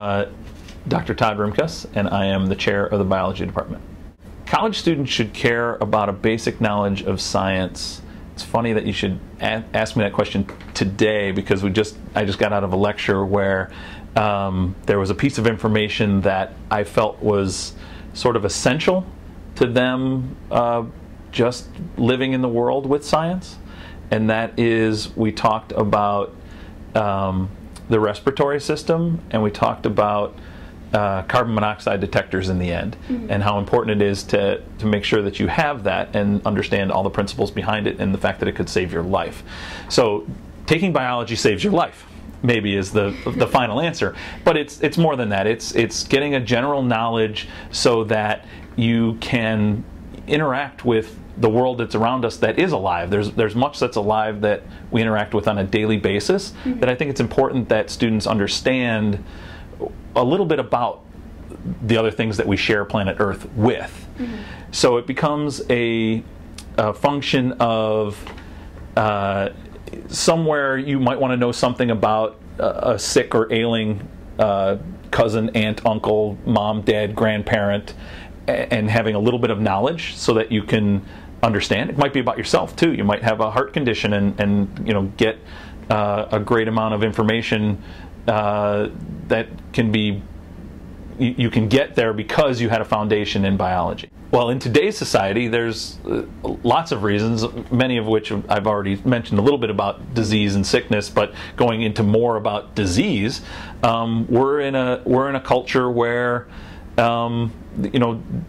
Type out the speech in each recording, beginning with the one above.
Uh, Dr. Todd Rimkus, and I am the chair of the biology department. College students should care about a basic knowledge of science. It's funny that you should ask me that question today, because I just got out of a lecture where there was a piece of information that I felt was sort of essential to them just living in the world with science, and that is, we talked about the respiratory system, and we talked about carbon monoxide detectors in the end, and how important it is to make sure that you have that and understand all the principles behind it and the fact that it could save your life. So taking biology saves your life, maybe, is the final answer. But it's more than that. It's getting a general knowledge so that you can interact with the world that's around us that is alive. There's much that's alive that we interact with on a daily basis, that I think it's important that students understand a little bit about the other things that we share planet Earth with. So it becomes a function of somewhere you might want to know something about a sick or ailing cousin, aunt, uncle, mom, dad, grandparent, and having a little bit of knowledge so that you can understand. It might be about yourself too. You might have a heart condition and get a great amount of information that can be, you can get there because you had a foundation in biology. Well, in today's society, there's lots of reasons, many of which I've already mentioned a little bit about disease and sickness, but going into more about disease, we're in a culture where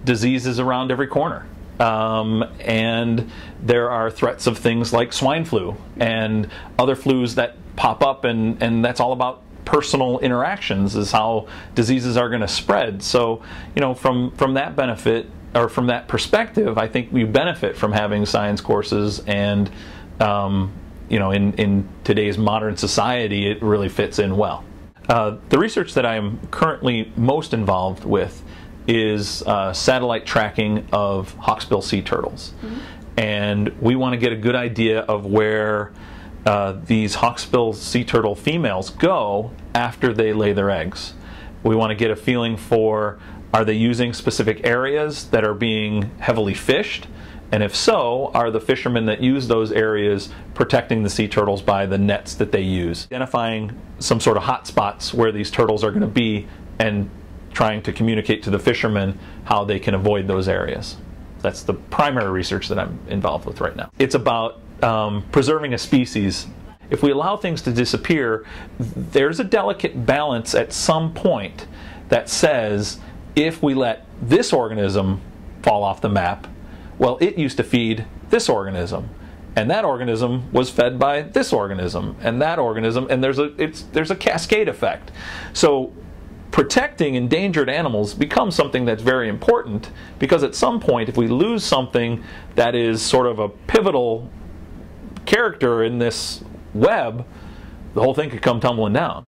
disease is around every corner. And there are threats of things like swine flu and other flus that pop up, and that's all about personal interactions, is how diseases are going to spread. So, from that benefit, or from that perspective, I think we benefit from having science courses, and in today's modern society, it really fits in well. The research that I am currently most involved with is satellite tracking of hawksbill sea turtles. And we want to get a good idea of where these hawksbill sea turtle females go after they lay their eggs. We want to get a feeling for, are they using specific areas that are being heavily fished? And if so, are the fishermen that use those areas protecting the sea turtles by the nets that they use? Identifying some sort of hot spots where these turtles are going to be, and trying to communicate to the fishermen how they can avoid those areas. That's the primary research that I'm involved with right now. It's about preserving a species. If we allow things to disappear, there's a delicate balance at some point that says, if we let this organism fall off the map, well, it used to feed this organism, and that organism was fed by this organism, and that organism, and there's a cascade effect. So protecting endangered animals becomes something that's very important, because at some point, if we lose something that is sort of a pivotal character in this web, the whole thing could come tumbling down.